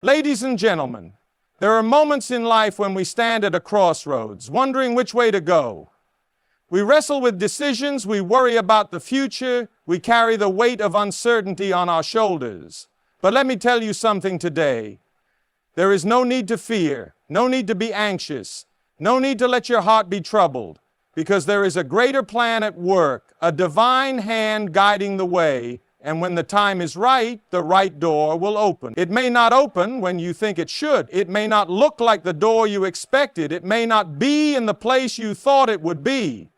Ladies and gentlemen, there are moments in life when we stand at a crossroads, wondering which way to go. We wrestle with decisions, we worry about the future, we carry the weight of uncertainty on our shoulders. But let me tell you something today. There is no need to fear, no need to be anxious, no need to let your heart be troubled, because there is a greater plan at work, a divine hand guiding the way, and when the time is right, the right door will open. It may not open when you think it should. It may not look like the door you expected. It may not be in the place you thought it would be,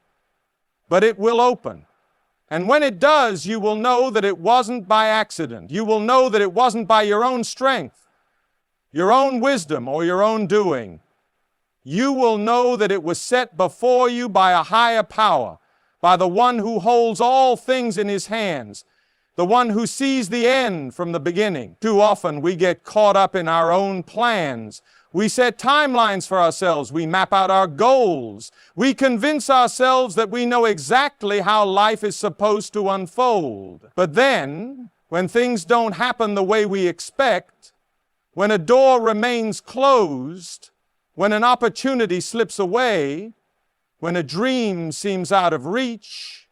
but it will open. And when it does, you will know that it wasn't by accident. You will know that it wasn't by your own strength, your own wisdom, or your own doing. You will know that it was set before you by a higher power, by the one who holds all things in his hands, the one who sees the end from the beginning. Too often we get caught up in our own plans. We set timelines for ourselves. We map out our goals. We convince ourselves that we know exactly how life is supposed to unfold. But then, when things don't happen the way we expect, when a door remains closed, when an opportunity slips away, when a dream seems out of reach,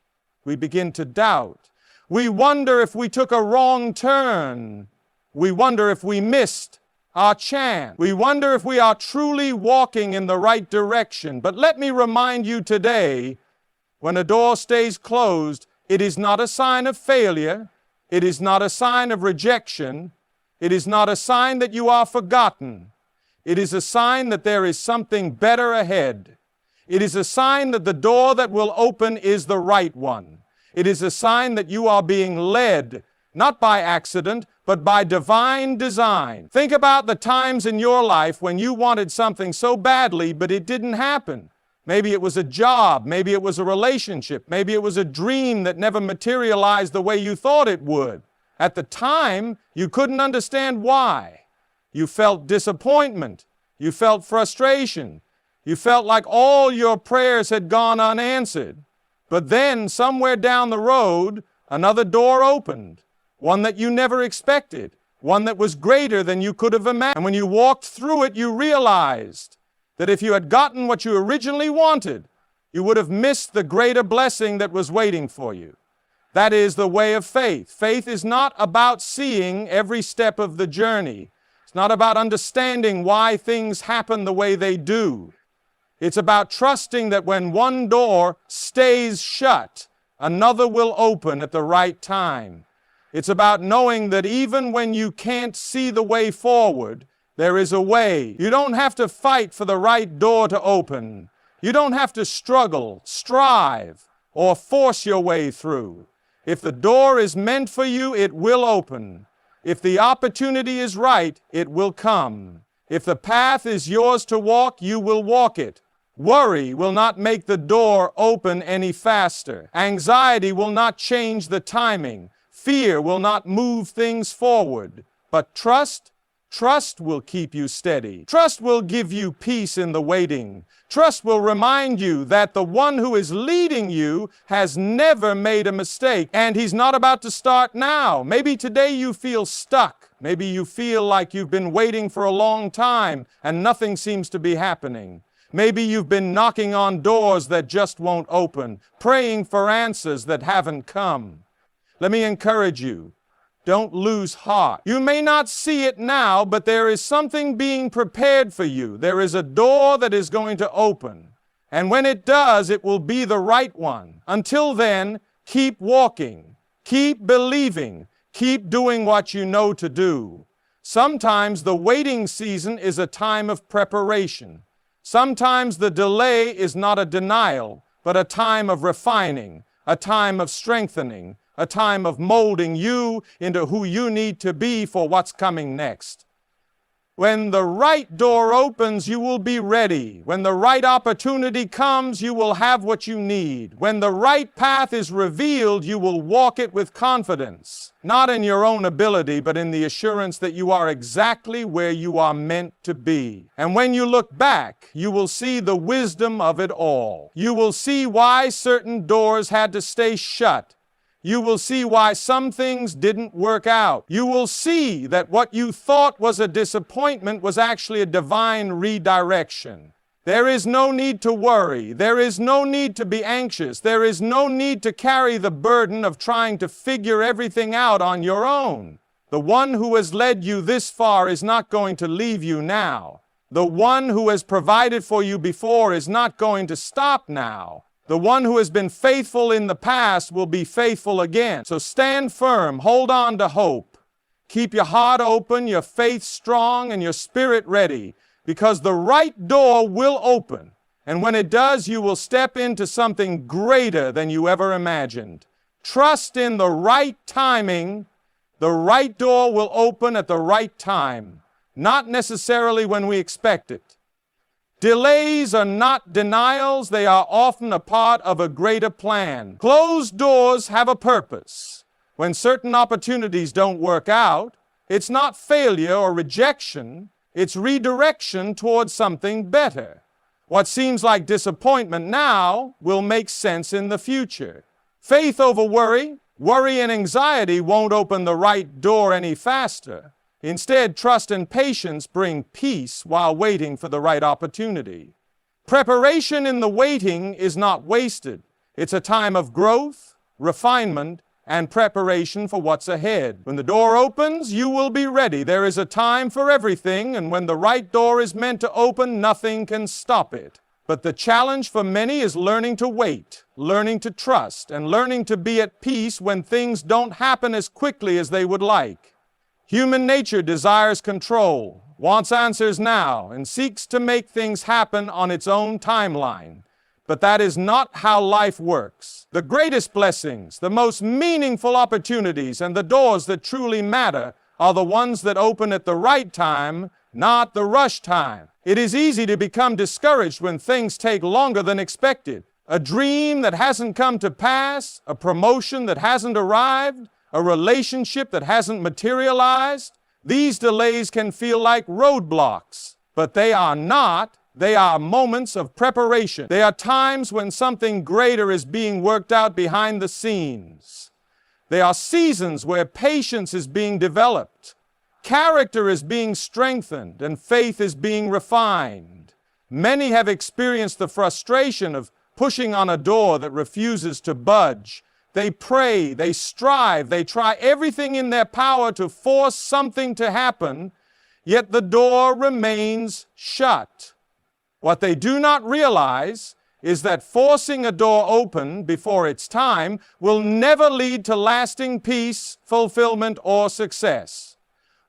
we begin to doubt. We wonder if we took a wrong turn. We wonder if we missed our chance. We wonder if we are truly walking in the right direction. But let me remind you today, when a door stays closed, it is not a sign of failure. It is not a sign of rejection. It is not a sign that you are forgotten. It is a sign that there is something better ahead. It is a sign that the door that will open is the right one. It is a sign that you are being led, not by accident, but by divine design. Think about the times in your life when you wanted something so badly, but it didn't happen. Maybe it was a job, maybe it was a relationship, maybe it was a dream that never materialized the way you thought it would. At the time, you couldn't understand why. You felt disappointment. You felt frustration. You felt like all your prayers had gone unanswered. But then, somewhere down the road, another door opened, one that you never expected, one that was greater than you could have imagined. And when you walked through it, you realized that if you had gotten what you originally wanted, you would have missed the greater blessing that was waiting for you. That is the way of faith. Faith is not about seeing every step of the journey. It's not about understanding why things happen the way they do. It's about trusting that when one door stays shut, another will open at the right time. It's about knowing that even when you can't see the way forward, there is a way. You don't have to fight for the right door to open. You don't have to struggle, strive, or force your way through. If the door is meant for you, it will open. If the opportunity is right, it will come. If the path is yours to walk, you will walk it. Worry will not make the door open any faster. Anxiety will not change the timing. Fear will not move things forward. But trust will keep you steady. Trust will give you peace in the waiting. Trust will remind you that the one who is leading you has never made a mistake, and he's not about to start now. Maybe today you feel stuck. Maybe you feel like you've been waiting for a long time and nothing seems to be happening. Maybe you've been knocking on doors that just won't open, praying for answers that haven't come. Let me encourage you. Don't lose heart. You may not see it now, but there is something being prepared for you. There is a door that is going to open. And when it does, it will be the right one. Until then, keep walking. Keep believing. Keep doing what you know to do. Sometimes the waiting season is a time of preparation. Sometimes the delay is not a denial, but a time of refining, a time of strengthening, a time of molding you into who you need to be for what's coming next. When the right door opens, you will be ready. When the right opportunity comes, you will have what you need. When the right path is revealed, you will walk it with confidence, not in your own ability, but in the assurance that you are exactly where you are meant to be. And when you look back, you will see the wisdom of it all. You will see why certain doors had to stay shut. You will see why some things didn't work out. You will see that what you thought was a disappointment was actually a divine redirection. There is no need to worry. There is no need to be anxious. There is no need to carry the burden of trying to figure everything out on your own. The one who has led you this far is not going to leave you now. The one who has provided for you before is not going to stop now. The one who has been faithful in the past will be faithful again. So stand firm, hold on to hope. Keep your heart open, your faith strong, and your spirit ready, because the right door will open. And when it does, you will step into something greater than you ever imagined. Trust in the right timing. The right door will open at the right time, not necessarily when we expect it. Delays are not denials, they are often a part of a greater plan. Closed doors have a purpose. When certain opportunities don't work out, it's not failure or rejection, it's redirection towards something better. What seems like disappointment now will make sense in the future. Faith over worry. Worry and anxiety won't open the right door any faster. Instead, trust and patience bring peace while waiting for the right opportunity. Preparation in the waiting is not wasted. It's a time of growth, refinement, and preparation for what's ahead. When the door opens, you will be ready. There is a time for everything, and when the right door is meant to open, nothing can stop it. But the challenge for many is learning to wait, learning to trust, and learning to be at peace when things don't happen as quickly as they would like. Human nature desires control, wants answers now, and seeks to make things happen on its own timeline. But that is not how life works. The greatest blessings, the most meaningful opportunities, and the doors that truly matter are the ones that open at the right time, not the rush time. It is easy to become discouraged when things take longer than expected. A dream that hasn't come to pass, a promotion that hasn't arrived, a relationship that hasn't materialized. These delays can feel like roadblocks, but they are not. They are moments of preparation. They are times when something greater is being worked out behind the scenes. They are seasons where patience is being developed, character is being strengthened, and faith is being refined. Many have experienced the frustration of pushing on a door that refuses to budge. They pray, they strive, they try everything in their power to force something to happen, yet the door remains shut. What they do not realize is that forcing a door open before its time will never lead to lasting peace, fulfillment, or success.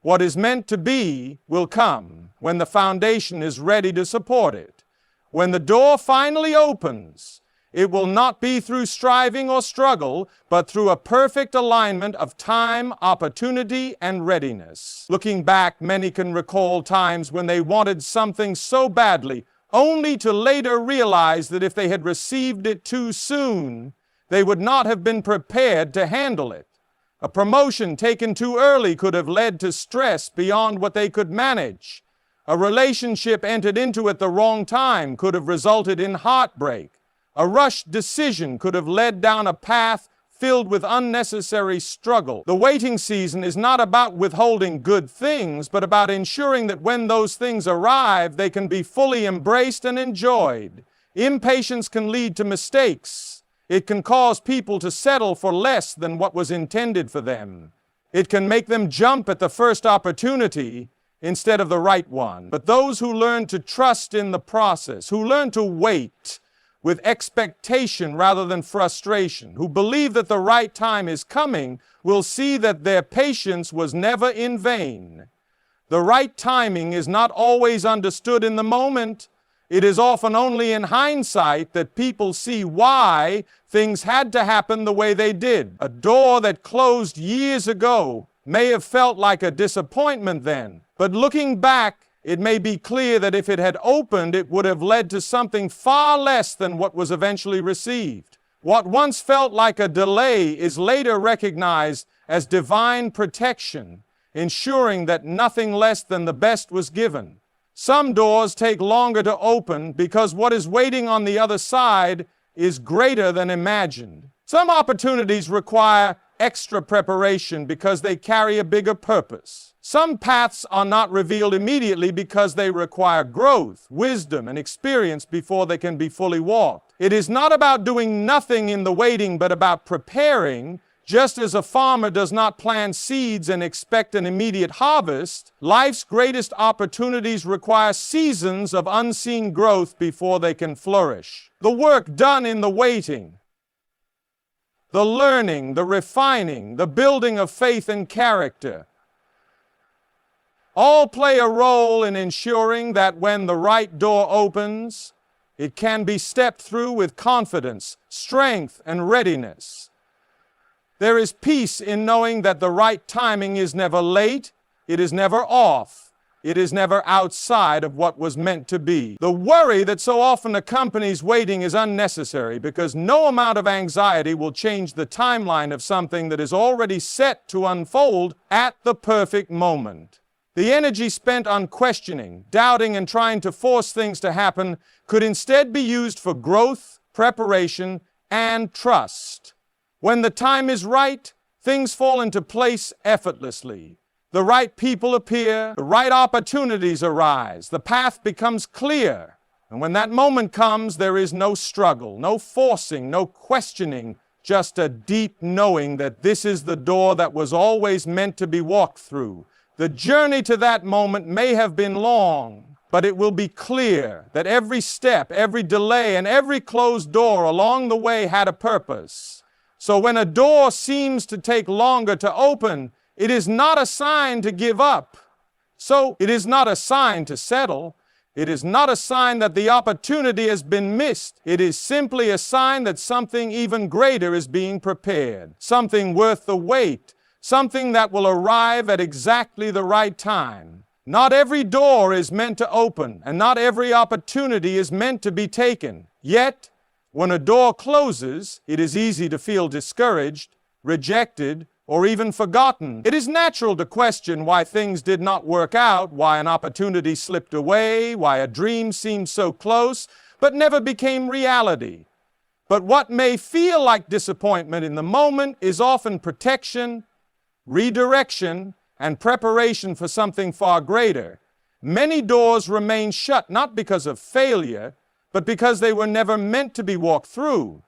What is meant to be will come when the foundation is ready to support it. When the door finally opens, it will not be through striving or struggle, but through a perfect alignment of time, opportunity, and readiness. Looking back, many can recall times when they wanted something so badly, only to later realize that if they had received it too soon, they would not have been prepared to handle it. A promotion taken too early could have led to stress beyond what they could manage. A relationship entered into at the wrong time could have resulted in heartbreak. A rushed decision could have led down a path filled with unnecessary struggle. The waiting season is not about withholding good things, but about ensuring that when those things arrive, they can be fully embraced and enjoyed. Impatience can lead to mistakes. It can cause people to settle for less than what was intended for them. It can make them jump at the first opportunity instead of the right one. But those who learn to trust in the process, who learn to wait with expectation rather than frustration, who believe that the right time is coming, will see that their patience was never in vain. The right timing is not always understood in the moment. It is often only in hindsight that people see why things had to happen the way they did. A door that closed years ago may have felt like a disappointment then, but looking back, it may be clear that if it had opened, it would have led to something far less than what was eventually received. What once felt like a delay is later recognized as divine protection, ensuring that nothing less than the best was given. Some doors take longer to open because what is waiting on the other side is greater than imagined. Some opportunities require extra preparation because they carry a bigger purpose. Some paths are not revealed immediately because they require growth, wisdom, and experience before they can be fully walked. It is not about doing nothing in the waiting, but about preparing. Just as a farmer does not plant seeds and expect an immediate harvest, life's greatest opportunities require seasons of unseen growth before they can flourish. The work done in the waiting, the learning, the refining, the building of faith and character, all play a role in ensuring that when the right door opens, it can be stepped through with confidence, strength, and readiness. There is peace in knowing that the right timing is never late, it is never off, it is never outside of what was meant to be. The worry that so often accompanies waiting is unnecessary because no amount of anxiety will change the timeline of something that is already set to unfold at the perfect moment. The energy spent on questioning, doubting, and trying to force things to happen could instead be used for growth, preparation, and trust. When the time is right, things fall into place effortlessly. The right people appear, the right opportunities arise, the path becomes clear. And when that moment comes, there is no struggle, no forcing, no questioning, just a deep knowing that this is the door that was always meant to be walked through. The journey to that moment may have been long, but it will be clear that every step, every delay, and every closed door along the way had a purpose. So when a door seems to take longer to open, it is not a sign to give up. So it is not a sign to settle. It is not a sign that the opportunity has been missed. It is simply a sign that something even greater is being prepared, something worth the wait, something that will arrive at exactly the right time. Not every door is meant to open, and not every opportunity is meant to be taken. Yet, when a door closes, it is easy to feel discouraged, rejected, or even forgotten. It is natural to question why things did not work out, why an opportunity slipped away, why a dream seemed so close, but never became reality. But what may feel like disappointment in the moment is often protection, redirection, and preparation for something far greater. Many doors remain shut not because of failure, but because they were never meant to be walked through.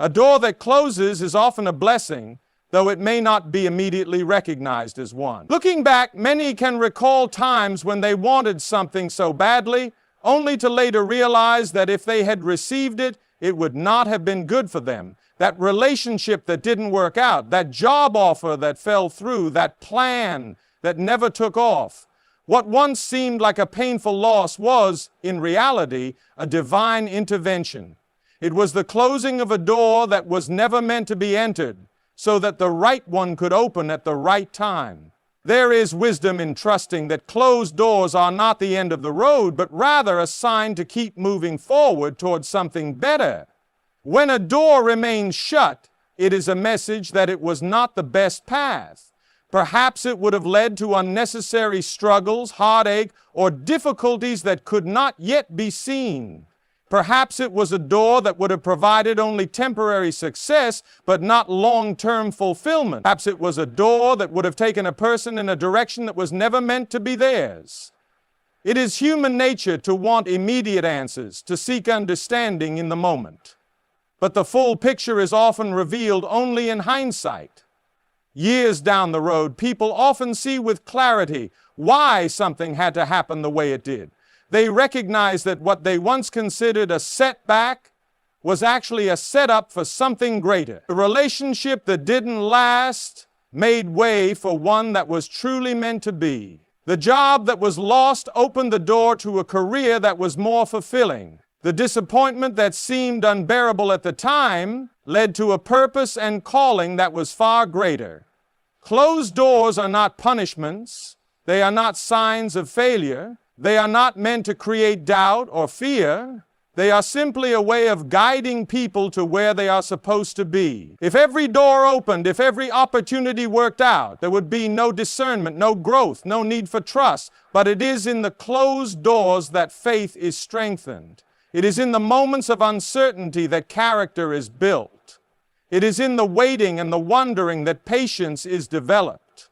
A door that closes is often a blessing, though it may not be immediately recognized as one. Looking back, many can recall times when they wanted something so badly, only to later realize that if they had received it, it would not have been good for them. That relationship that didn't work out, that job offer that fell through, that plan that never took off. What once seemed like a painful loss was, in reality, a divine intervention. It was the closing of a door that was never meant to be entered, so that the right one could open at the right time. There is wisdom in trusting that closed doors are not the end of the road, but rather a sign to keep moving forward towards something better. When a door remains shut, it is a message that it was not the best path. Perhaps it would have led to unnecessary struggles, heartache, or difficulties that could not yet be seen. Perhaps it was a door that would have provided only temporary success, but not long-term fulfillment. Perhaps it was a door that would have taken a person in a direction that was never meant to be theirs. It is human nature to want immediate answers, to seek understanding in the moment. But the full picture is often revealed only in hindsight. Years down the road, people often see with clarity why something had to happen the way it did. They recognize that what they once considered a setback was actually a setup for something greater. The relationship that didn't last made way for one that was truly meant to be. The job that was lost opened the door to a career that was more fulfilling. The disappointment that seemed unbearable at the time led to a purpose and calling that was far greater. Closed doors are not punishments. They are not signs of failure. They are not meant to create doubt or fear. They are simply a way of guiding people to where they are supposed to be. If every door opened, if every opportunity worked out, there would be no discernment, no growth, no need for trust. But it is in the closed doors that faith is strengthened. It is in the moments of uncertainty that character is built. It is in the waiting and the wondering that patience is developed.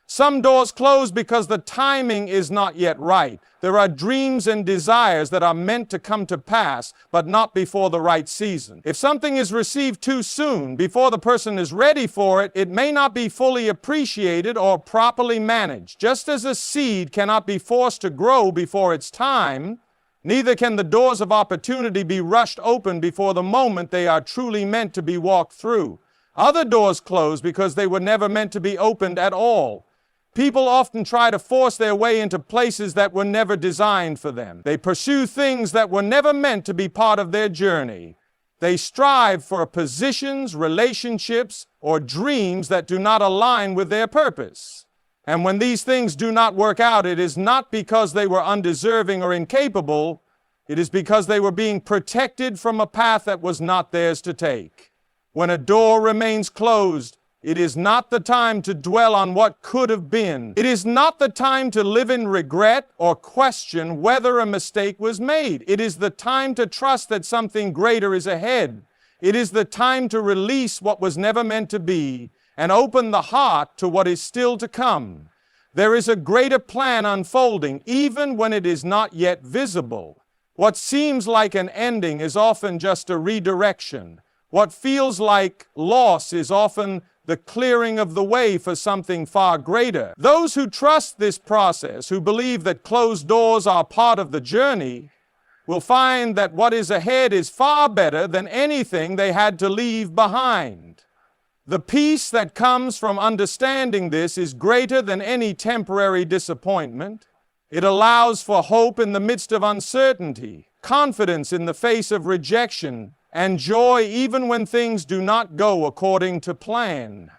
Some doors close because the timing is not yet right. There are dreams and desires that are meant to come to pass, but not before the right season. If something is received too soon, before the person is ready for it, it may not be fully appreciated or properly managed. Just as a seed cannot be forced to grow before its time, neither can the doors of opportunity be rushed open before the moment they are truly meant to be walked through. Other doors close because they were never meant to be opened at all. People often try to force their way into places that were never designed for them. They pursue things that were never meant to be part of their journey. They strive for positions, relationships, or dreams that do not align with their purpose. And when these things do not work out, it is not because they were undeserving or incapable. It is because they were being protected from a path that was not theirs to take. When a door remains closed, it is not the time to dwell on what could have been. It is not the time to live in regret or question whether a mistake was made. It is the time to trust that something greater is ahead. It is the time to release what was never meant to be and open the heart to what is still to come. There is a greater plan unfolding, even when it is not yet visible. What seems like an ending is often just a redirection. What feels like loss is often the clearing of the way for something far greater. Those who trust this process, who believe that closed doors are part of the journey, will find that what is ahead is far better than anything they had to leave behind. The peace that comes from understanding this is greater than any temporary disappointment. It allows for hope in the midst of uncertainty, confidence in the face of rejection, and joy even when things do not go according to plan.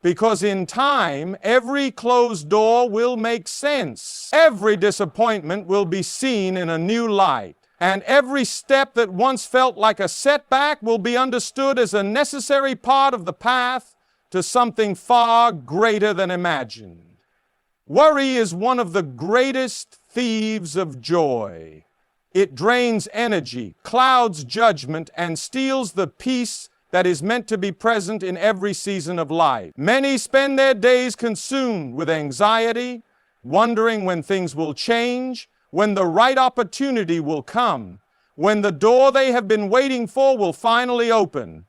Because in time, every closed door will make sense. Every disappointment will be seen in a new light. And every step that once felt like a setback will be understood as a necessary part of the path to something far greater than imagined. Worry is one of the greatest thieves of joy. It drains energy, clouds judgment, and steals the peace that is meant to be present in every season of life. Many spend their days consumed with anxiety, wondering when things will change, when the right opportunity will come, when the door they have been waiting for will finally open.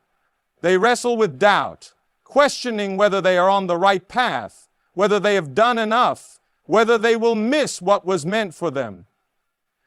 They wrestle with doubt, questioning whether they are on the right path, whether they have done enough, whether they will miss what was meant for them.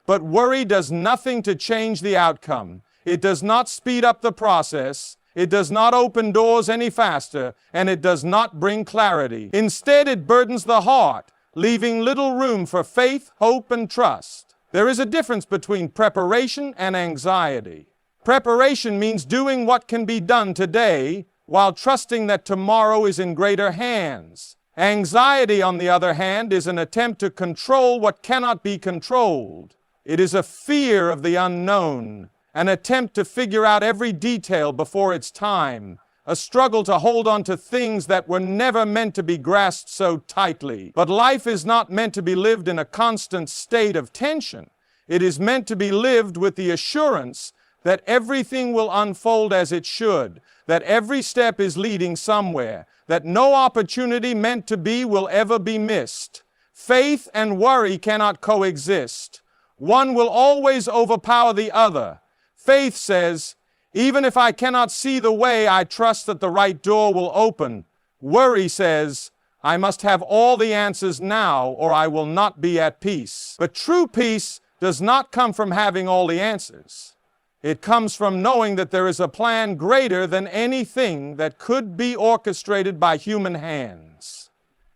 But worry does nothing to change the outcome. It does not speed up the process. It does not open doors any faster, and it does not bring clarity. Instead, it burdens the heart, leaving little room for faith, hope, and trust. There is a difference between preparation and anxiety. Preparation means doing what can be done today, while trusting that tomorrow is in greater hands. Anxiety, on the other hand, is an attempt to control what cannot be controlled. It is a fear of the unknown, an attempt to figure out every detail before its time, a struggle to hold on to things that were never meant to be grasped so tightly. But life is not meant to be lived in a constant state of tension. It is meant to be lived with the assurance that everything will unfold as it should, that every step is leading somewhere, that no opportunity meant to be will ever be missed. Faith and worry cannot coexist. One will always overpower the other. Faith says, even if I cannot see the way, I trust that the right door will open. Worry says, I must have all the answers now or I will not be at peace. But true peace does not come from having all the answers. It comes from knowing that there is a plan greater than anything that could be orchestrated by human hands.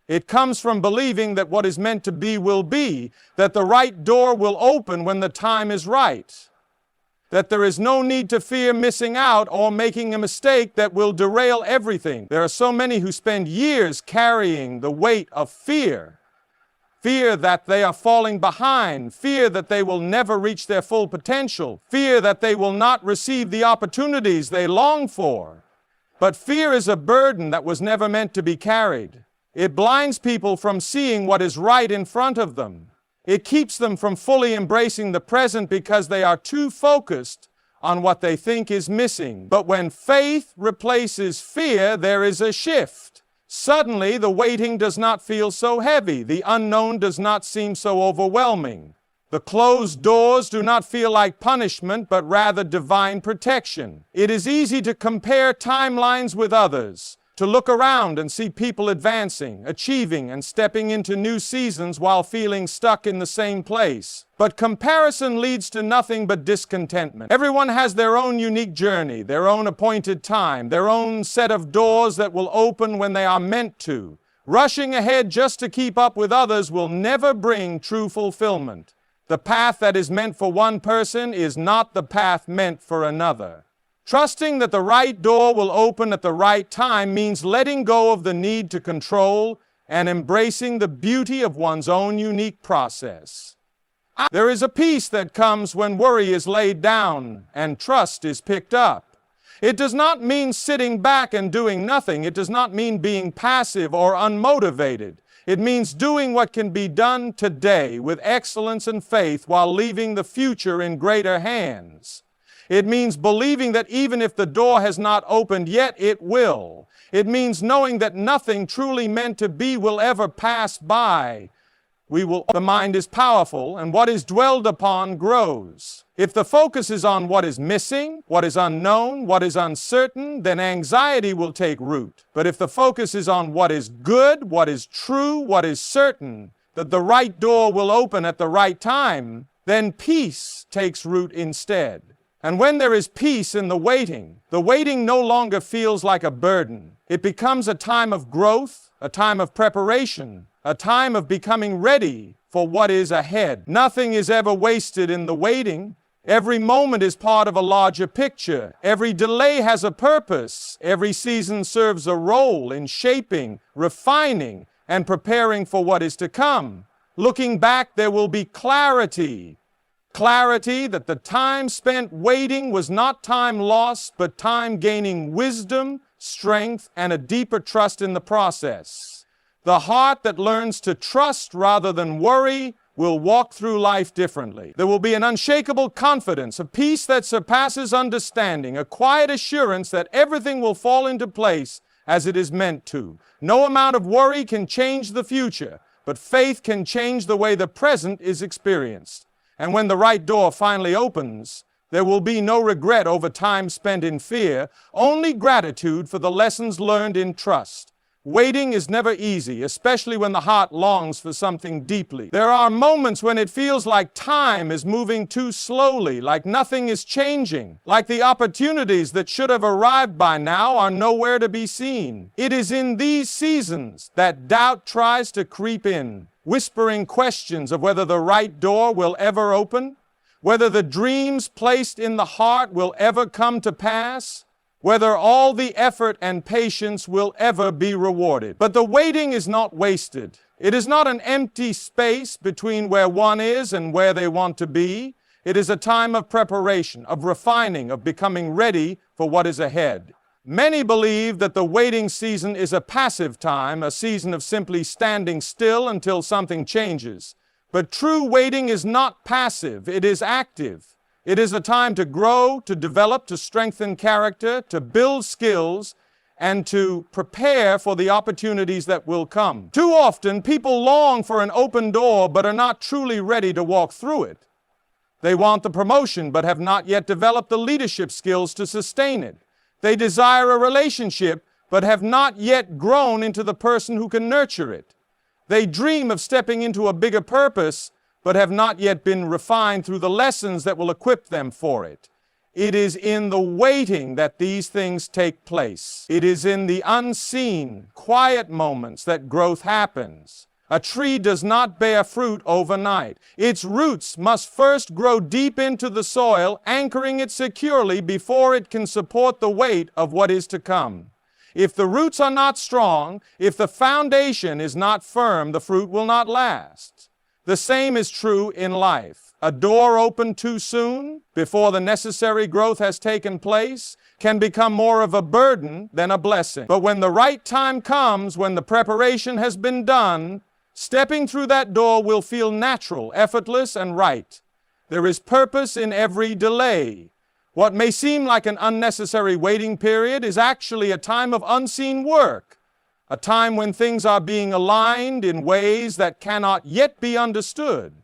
It comes from believing that what is meant to be will be, that the right door will open when the time is right, that there is no need to fear missing out or making a mistake that will derail everything. There are so many who spend years carrying the weight of fear. Fear that they are falling behind, fear that they will never reach their full potential, fear that they will not receive the opportunities they long for. But fear is a burden that was never meant to be carried. It blinds people from seeing what is right in front of them. It keeps them from fully embracing the present because they are too focused on what they think is missing. But when faith replaces fear, there is a shift. Suddenly, the waiting does not feel so heavy. The unknown does not seem so overwhelming. The closed doors do not feel like punishment, but rather divine protection. It is easy to compare timelines with others, to look around and see people advancing, achieving, and stepping into new seasons while feeling stuck in the same place. But comparison leads to nothing but discontentment. Everyone has their own unique journey, their own appointed time, their own set of doors that will open when they are meant to. Rushing ahead just to keep up with others will never bring true fulfillment. The path that is meant for one person is not the path meant for another. Trusting that the right door will open at the right time means letting go of the need to control and embracing the beauty of one's own unique process. There is a peace that comes when worry is laid down and trust is picked up. It does not mean sitting back and doing nothing. It does not mean being passive or unmotivated. It means doing what can be done today with excellence and faith while leaving the future in greater hands. It means believing that even if the door has not opened yet, it will. It means knowing that nothing truly meant to be will ever pass by. The mind is powerful, and what is dwelled upon grows. If the focus is on what is missing, what is unknown, what is uncertain, then anxiety will take root. But if the focus is on what is good, what is true, what is certain, that the right door will open at the right time, then peace takes root instead. And when there is peace in the waiting no longer feels like a burden. It becomes a time of growth, a time of preparation, a time of becoming ready for what is ahead. Nothing is ever wasted in the waiting. Every moment is part of a larger picture. Every delay has a purpose. Every season serves a role in shaping, refining, and preparing for what is to come. Looking back, there will be clarity. Clarity that the time spent waiting was not time lost, but time gaining wisdom, strength, and a deeper trust in the process. The heart that learns to trust rather than worry will walk through life differently. There will be an unshakable confidence, a peace that surpasses understanding, a quiet assurance that everything will fall into place as it is meant to. No amount of worry can change the future, but faith can change the way the present is experienced. And when the right door finally opens, there will be no regret over time spent in fear, only gratitude for the lessons learned in trust. Waiting is never easy, especially when the heart longs for something deeply. There are moments when it feels like time is moving too slowly, like nothing is changing, like the opportunities that should have arrived by now are nowhere to be seen. It is in these seasons that doubt tries to creep in, whispering questions of whether the right door will ever open, whether the dreams placed in the heart will ever come to pass, whether all the effort and patience will ever be rewarded. But the waiting is not wasted. It is not an empty space between where one is and where they want to be. It is a time of preparation, of refining, of becoming ready for what is ahead. Many believe that the waiting season is a passive time, a season of simply standing still until something changes. But true waiting is not passive, it is active. It is a time to grow, to develop, to strengthen character, to build skills, and to prepare for the opportunities that will come. Too often, people long for an open door but are not truly ready to walk through it. They want the promotion but have not yet developed the leadership skills to sustain it. They desire a relationship but have not yet grown into the person who can nurture it. They dream of stepping into a bigger purpose but have not yet been refined through the lessons that will equip them for it. It is in the waiting that these things take place. It is in the unseen, quiet moments that growth happens. A tree does not bear fruit overnight. Its roots must first grow deep into the soil, anchoring it securely before it can support the weight of what is to come. If the roots are not strong, if the foundation is not firm, the fruit will not last. The same is true in life. A door opened too soon, before the necessary growth has taken place, can become more of a burden than a blessing. But when the right time comes, when the preparation has been done, stepping through that door will feel natural, effortless, and right. There is purpose in every delay. What may seem like an unnecessary waiting period is actually a time of unseen work, a time when things are being aligned in ways that cannot yet be understood.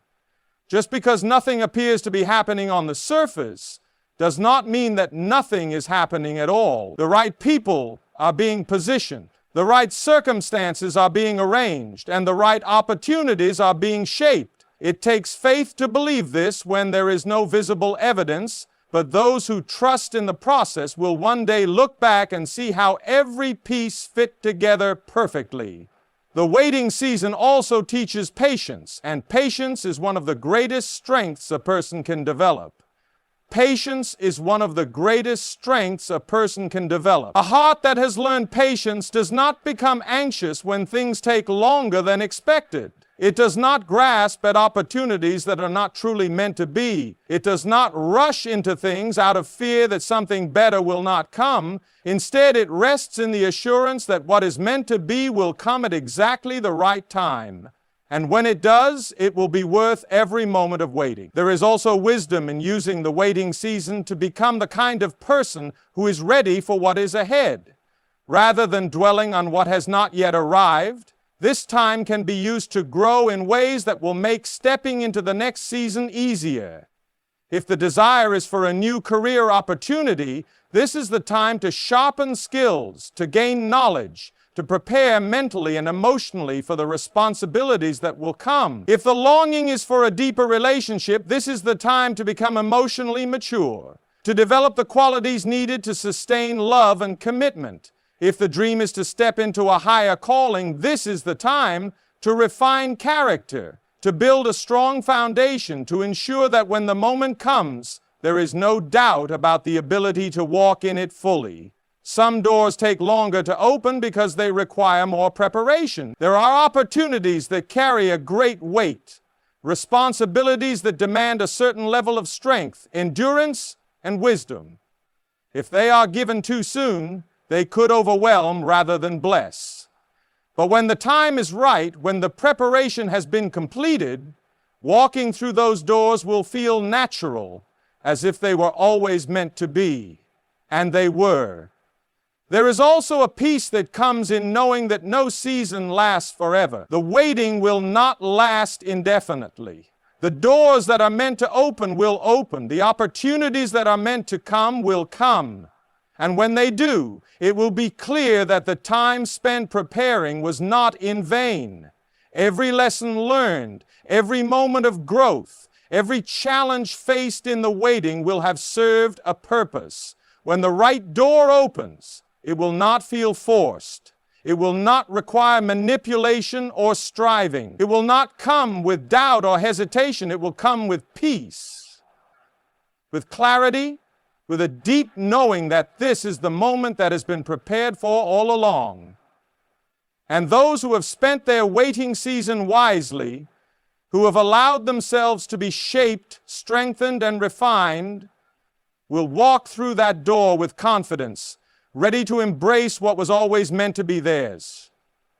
Just because nothing appears to be happening on the surface does not mean that nothing is happening at all. The right people are being positioned, the right circumstances are being arranged, and the right opportunities are being shaped. It takes faith to believe this when there is no visible evidence, but those who trust in the process will one day look back and see how every piece fit together perfectly. The waiting season also teaches patience, and patience is one of the greatest strengths a person can develop. Patience is one of the greatest strengths a person can develop. A heart that has learned patience does not become anxious when things take longer than expected. It does not grasp at opportunities that are not truly meant to be. It does not rush into things out of fear that something better will not come. Instead, it rests in the assurance that what is meant to be will come at exactly the right time. And when it does, it will be worth every moment of waiting. There is also wisdom in using the waiting season to become the kind of person who is ready for what is ahead. Rather than dwelling on what has not yet arrived, this time can be used to grow in ways that will make stepping into the next season easier. If the desire is for a new career opportunity, this is the time to sharpen skills, to gain knowledge, to prepare mentally and emotionally for the responsibilities that will come. If the longing is for a deeper relationship, this is the time to become emotionally mature, to develop the qualities needed to sustain love and commitment. If the dream is to step into a higher calling, this is the time to refine character, to build a strong foundation, to ensure that when the moment comes, there is no doubt about the ability to walk in it fully. Some doors take longer to open because they require more preparation. There are opportunities that carry a great weight, responsibilities that demand a certain level of strength, endurance, and wisdom. If they are given too soon, they could overwhelm rather than bless. But when the time is right, when the preparation has been completed, walking through those doors will feel natural, as if they were always meant to be. And they were. There is also a peace that comes in knowing that no season lasts forever. The waiting will not last indefinitely. The doors that are meant to open will open. The opportunities that are meant to come will come. And when they do, it will be clear that the time spent preparing was not in vain. Every lesson learned, every moment of growth, every challenge faced in the waiting will have served a purpose. When the right door opens, it will not feel forced. It will not require manipulation or striving. It will not come with doubt or hesitation. It will come with peace, with clarity, with a deep knowing that this is the moment that has been prepared for all along. And those who have spent their waiting season wisely, who have allowed themselves to be shaped, strengthened, and refined, will walk through that door with confidence, ready to embrace what was always meant to be theirs.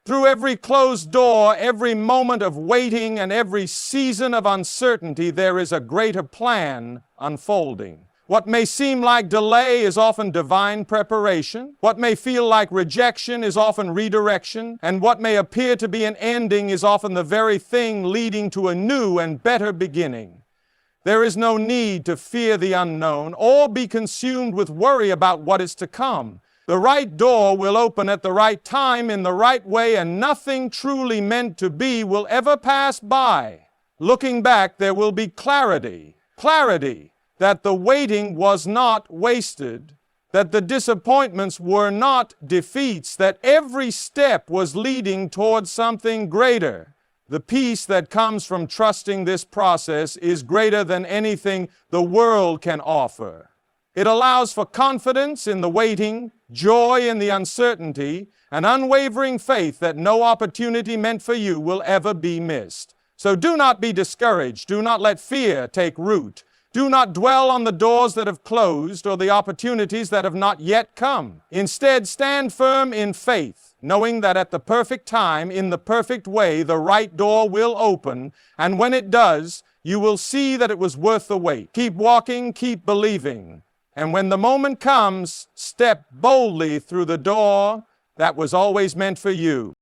Through every closed door, every moment of waiting, and every season of uncertainty, there is a greater plan unfolding. What may seem like delay is often divine preparation. What may feel like rejection is often redirection. And what may appear to be an ending is often the very thing leading to a new and better beginning. There is no need to fear the unknown or be consumed with worry about what is to come. The right door will open at the right time in the right way, and nothing truly meant to be will ever pass by. Looking back, there will be clarity that the waiting was not wasted, that the disappointments were not defeats, that every step was leading towards something greater. The peace that comes from trusting this process is greater than anything the world can offer. It allows for confidence in the waiting, joy in the uncertainty, and unwavering faith that no opportunity meant for you will ever be missed. So do not be discouraged. Do not let fear take root. Do not dwell on the doors that have closed or the opportunities that have not yet come. Instead, stand firm in faith, knowing that at the perfect time, in the perfect way, the right door will open, and when it does, you will see that it was worth the wait. Keep walking, keep believing. And when the moment comes, step boldly through the door that was always meant for you.